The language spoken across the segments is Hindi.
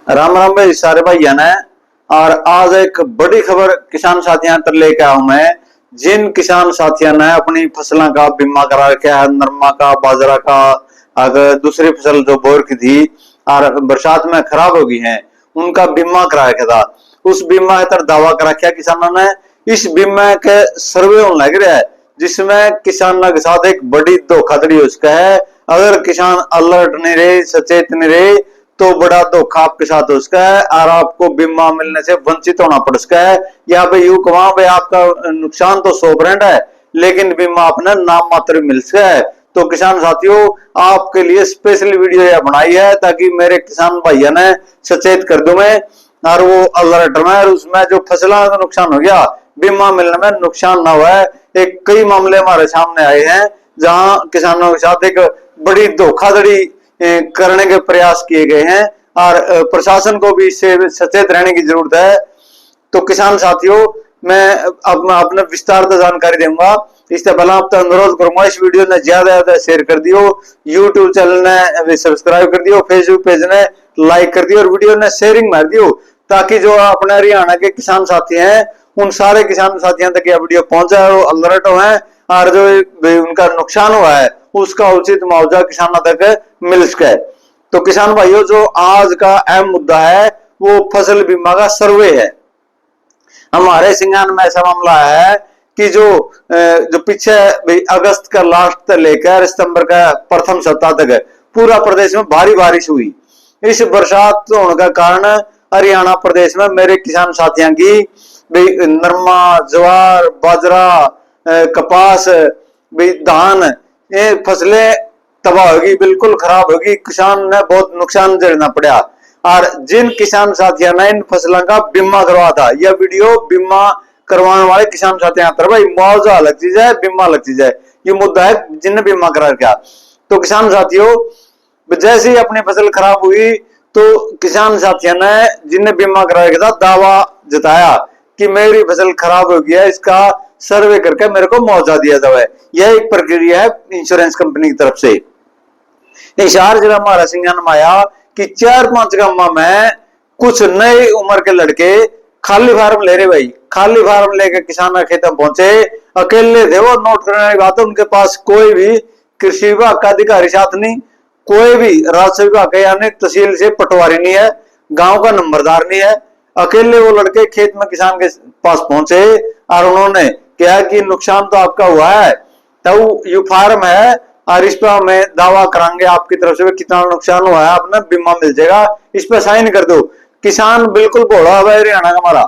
राम राम भाई सारे भाइयों ने। और आज एक बड़ी खबर किसान साथियों तक लेके आऊं मैं। जिन किसान साथियों ने अपनी फसलों का बीमा करा रखा है, नरमा का, बाजरा का, अगर दूसरी फसल जो बोर की थी और बरसात में खराब हो गई है, उनका बीमा करा रखा था। उस बीमा के तरह दावा करा रखा किसानों ने। इस बीमा के सर्वे होने लग रहा है, जिसमें किसानों के साथ एक बड़ी धोखाधड़ी हो चुका है। अगर किसान अलर्ट नहीं रहे, सचेत नहीं रहे, तो बड़ा धोखा आपके साथ हो सकता है और आपको बीमा मिलने से वंचित होना पड़ सकता है। या भाई यूं कमा भाई आपका नुकसान तो 100% है, लेकिन बीमा अपना नाम मात्र मिल सकता है। तो किसान साथियों, आपके लिए स्पेशल वीडियो यह बनाई है ताकि मेरे किसान भाइयों ने सचेत कर दूं मैं, और वो अलर्ट में, और उसमें जो फसलों का नुकसान हो गया बीमा मिलने में नुकसान ना हुआ है। एक कई मामले हमारे सामने आए हैं जहां किसानों के साथ एक बड़ी धोखाधड़ी करने के प्रयास किए गए हैं, और प्रशासन को भी इससे सचेत रहने की जरूरत है। तो किसान साथियों, मैं अब अपने विस्तार से जानकारी दूंगा। इससे पहले आपसे अनुरोध करूंगा, इस वीडियो ने ज्यादा ज्यादा शेयर कर दियो, यूट्यूब चैनल ने सब्सक्राइब कर दियो, फेसबुक पेज ने लाइक कर दियो और वीडियो ने शेयरिंग मार दियो, ताकि जो अपने हरियाणा के किसान साथी हैं उन सारे किसान साथियों तक यह वीडियो पहुंचा है, वो अलर्ट हो है, और जो उनका नुकसान हुआ है उसका उचित मुआवजा किसानों तक मिल सके। तो किसान भाइयों, जो आज का अहम मुद्दा है वो फसल बीमा का सर्वे है। हमारे सिंगान में ऐसा मामला है कि जो पीछे अगस्त का लास्ट तक लेकर सितंबर का प्रथम सप्ताह तक पूरा प्रदेश में भारी बारिश हुई। इस बरसात होने का कारण हरियाणा प्रदेश में मेरे किसान साथियों की नरमा, ज्वार, बाजरा, कपास, धान, ये फसलें तबाह होगी, बिल्कुल खराब होगी। किसान ने बहुत नुकसान झेलना पड़ा। और जिन किसान साथियों ने इन फसलों का बीमा करवा था, यह वीडियो बीमा करवाने वाले किसान साथियों आता है। भाई मुआवजा अलग चीज है, बीमा अलग चीज है। ये मुद्दा है जिनने बीमा करा क्या। तो किसान साथियों, जैसे ही अपनी फसल खराब हुई तो किसान साथियों ने जिनने बीमा करा था दावा जताया कि मेरी फसल खराब हो गई है, इसका सर्वे करके मेरे को मुआवजा दिया जाए। यह एक प्रक्रिया है इंश्योरेंस कंपनी की तरफ से। हिसार जिला हमारा सिंगान में आया कि 4-5 गांव में कुछ नए उम्र के लड़के खाली फार्म ले रहे। भाई खाली फार्म लेकर किसान के खेत में पहुंचे, अकेले थे वो। नोट करने की बात है, उनके पास कोई भी कृषि विभाग का अधिकारी साथ नहीं, कोई भी राजस्व विभाग का यानी तहसील से पटवारी नहीं है, गांव का नंबरदार नहीं है। अकेले वो लड़के खेत में किसान के पास पहुंचे और उन्होंने कहा कि नुकसान तो आपका हुआ है, तो यू फार्म है और इस पर हमें दावा कराएंगे आपकी तरफ से कितना नुकसान हुआ है, आपने बीमा मिल जाएगा, इस पर साइन कर दो। किसान बिल्कुल भोला हुआ है हरियाणा का हमारा।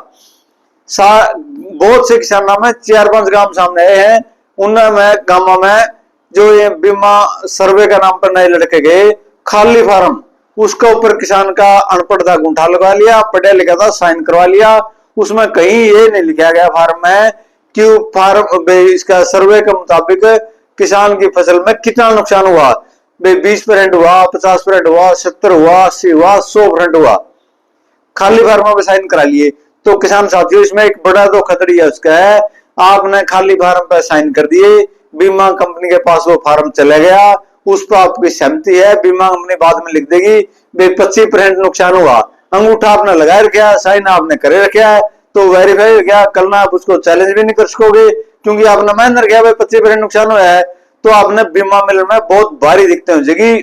बहुत से किसानों में 4-5 गांव सामने आए हैं, उनमें गांवों में जो ये बीमा सर्वे का नाम पर नए लड़के गए, खाली फार्म, उसका ऊपर किसान का अनपढ़ता गुंठा लगा लिया, पढ़ा लिखा था साइन करवा लिया। उसमें कहीं ये नहीं लिखा गया फार्म में कि फार्म इसका सर्वे के मुताबिक किसान की फसल में कितना नुकसान हुआ। 20% हुआ, 50% हुआ, 70 हुआ, 80 हुआ, 100% हुआ। खाली फार्म में साइन करा लिए। तो किसान साथियों, इसमें एक बड़ा धोखाधड़ी है उसका है। आपने खाली फार्म पर साइन कर दिए, बीमा कंपनी के पास वो फार्म चला गया, उस पर आपकी सहमति है, बीमा कंपनी बाद में लिख देगी 25% नुकसान हुआ, अंगूठा आपने लगा रखा, साइन आपने करे रखा है, तो वेरीफाई हो गया। कल ना आप उसको चैलेंज भी नहीं कर सकोगे, क्योंकि आपने मेहनत किया, 25% नुकसान हुआ है, तो आपने बीमा मिलने में बहुत भारी दिक्कतें हो जाएगी।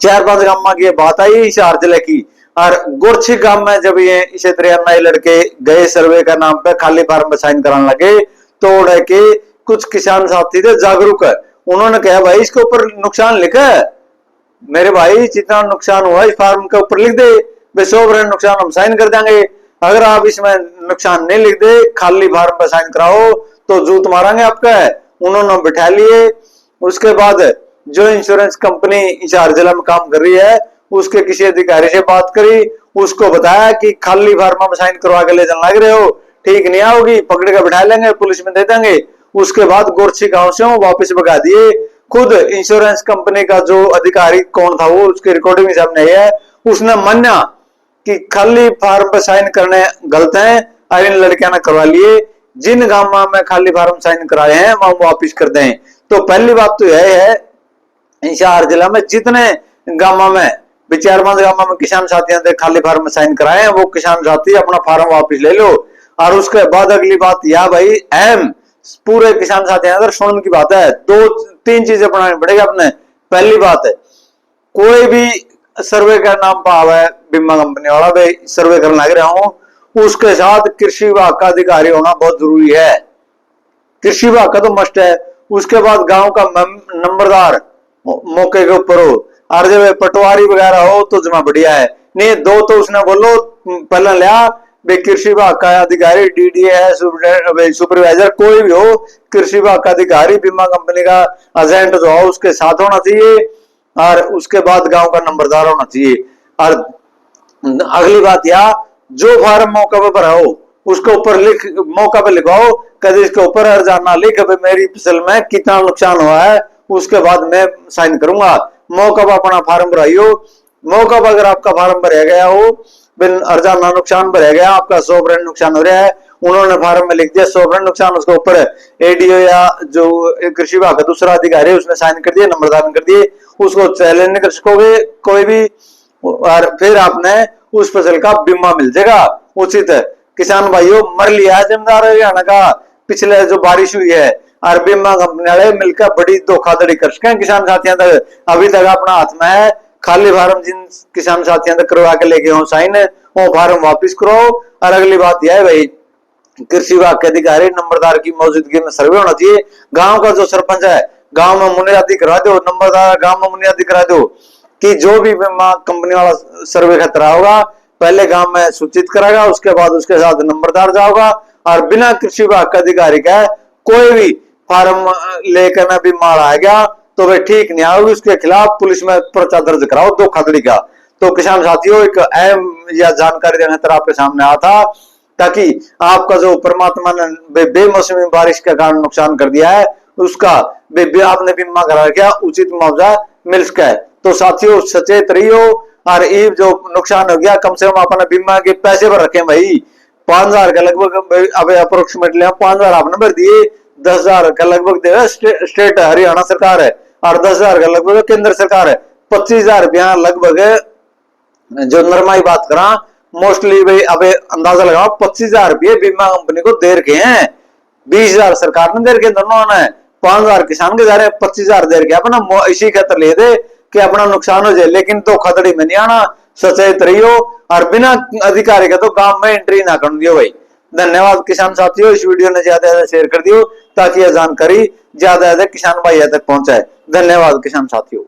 4-5 गांव की बात आई हिसार जिले की, और गोरछी गांव में जब ये इसे तरह नए लड़के गए सर्वे का नाम पे खाली फार्म में साइन कराने लगे, तो के कुछ किसान साथी थे जागरूक है, उन्होंने कहा भाई इसके ऊपर नुकसान लिखा है, मेरे भाई जितना नुकसान हुआ इस फार्म के ऊपर लिख दे, 100% नुकसान हम साइन कर देंगे। अगर आप इसमें नुकसान नहीं लिख दे, खाली फार्म पर साइन कराओ, तो जूत मारेंगे आपका। उन्होंने बिठा लिए। उसके बाद जो इंश्योरेंस कंपनी हिसार जिला में काम कर रही है, उसके किसी अधिकारी से बात करी, उसको बताया कि खाली फार्म में साइन करवा के ले जाने लग रहे हो, ठीक नहीं आओगी, पकड़ के बिठा लेंगे, पुलिस में दे देंगे। उसके बाद गोरछी गांव से वापस भगा दिए। खुद इंश्योरेंस कंपनी का जो अधिकारी कौन था, वो उसकी रिकॉर्डिंग सामने है, उसने माना कि खाली फार्म पर साइन करने गलत है, और इन लड़कियों ने करवा लिए। जिन गांव में खाली फार्म साइन कराए हैं वहां वापिस कर दें। तो पहली बात तो यह है, हिसार जिला में जितने गांव में भी 4-5 गांव में किसान साथियों ने खाली फार्म साइन कराए हैं, वो किसान साथी अपना फार्म वापस ले लो। और उसके बाद अगली बात यह भाई अहम पूरे किसान साथियों अंदर सुनने की बात है, 2-3 चीजें बनानी पड़ेगी अपने। पहली बात है, कोई भी सर्वे का नाम पावा है बीमा कंपनी वाला, भाई सर्वे करने लग रहा हूं, उसके साथ कृषि विभाग का अधिकारी होना बहुत जरूरी है। कृषि विभाग का तो मस्ट है। उसके बाद गांव का नंबरदार मौके के ऊपर हो, और जब पटवारी वगैरह हो तो जमा बढ़िया है। नहीं दो तो उसने बोलो पहले लिया कृषि विभाग का अधिकारी, डीडीए है, सुपरवाइजर कोई भी हो, कृषि विभाग का अधिकारी बीमा कंपनी का एजेंट जो हो उसके साथ होना चाहिए, और उसके बाद गांव का नंबरदार होना चाहिए। और अगली बात यह, जो फार्म मौका पर भरा हो उसके ऊपर लिख, मौका पर लिखवाओ, कभी इसके ऊपर अर्जाना लिख मेरी फसल में कितना नुकसान हुआ है, उसके बाद मैं साइन करूंगा। मौका पर अपना फार्म भराइयो। मौका पर अगर आपका फार्म भरा गया हो, बिन अर्जाना नुकसान भरा गया, आपका 100% नुकसान हो रहा है, उन्होंने फार्म में लिख दिया 100% नुकसान, उसके ऊपर एडीओ या जो कृषि विभाग का दूसरा अधिकारी है उसने साइन कर दिए, नंबरदार कर दिए, उसको चैलेंज नहीं कर सकोगे कोई भी। और फिर आपने उस फसल का बीमा मिल जाएगा उचित। किसान भाइयों, मर लिया है जमींदार हरियाणा का, पिछले जो बारिश हुई है, और बीमा कंपनी वाले मिलकर बड़ी धोखाधड़ी कर सके किसान साथियों तक। अभी तक अपना हाथ में है, खाली फार्म जिन किसान साथियों तक करवा के लेके हो साइन, वो फार्म वापिस करो। और अगली बात यह है भाई, कृषि विभाग के अधिकारी नंबरदार की मौजूदगी में सर्वे होना चाहिए। गांव का जो सरपंच है गांव में मुनियादी करा दो, नंबरदार गांव में मुनियादी करा दो कि जो भी बीमा कंपनी वाला सर्वे खतरा होगा पहले गांव में सूचित कराएगा, उसके बाद उसके साथ नंबरदार जाओगा। और बिना कृषि विभाग का अधिकारी का कोई भी फार्म लेकर ना भी मार आ गया तो वह ठीक नहीं आओगी, उसके खिलाफ पुलिस में पर्चा दर्ज कराओ धोखाधड़ी का। तो किसान साथियों, एक अहम यह जानकारी देने तरह आपके सामने आया था, ताकि आपका जो परमात्मा ने बेमौसमी बारिश के कारण नुकसान कर दिया है उसका आपने बीमा करा गया उचित मुआवजा मिल सके। तो साथियों सचेत रहियो, और ये जो नुकसान हो गया कम से कम अपने बीमा के पैसे पर रखें भाई। 5,000 के लगभग अब अप्रोक्सीमेटली 5,000 आपने भर दिए, 10,000 का लगभग देगा स्टेट हरियाणा सरकार है, और 10,000 का लगभग केंद्र सरकार है। 25,000 रुपया लगभग जो नरमाई बात करा मोस्टली भाई अब अंदाजा लगाओ 25,000 रुपये बीमा कंपनी को दे रखे हैं, 20,000 सरकार ने दे रखे, दोनों ने 5,000 किसान के जा रहे हैं, 25,000 दे रखे अपना इसी खातर ले दे कि अपना नुकसान हो जाए, लेकिन धोखाधड़ी में नहीं आना, सचेत रहियो। और बिना अधिकारी का तो गांव में एंट्री ना कर दियो भाई। धन्यवाद किसान साथियों, इस वीडियो ने ज्यादा ज्यादा शेयर कर दियो ताकि यह जानकारी ज्यादा ज्यादा किसान भाइयों तक पहुंचाए। धन्यवाद किसान साथियों।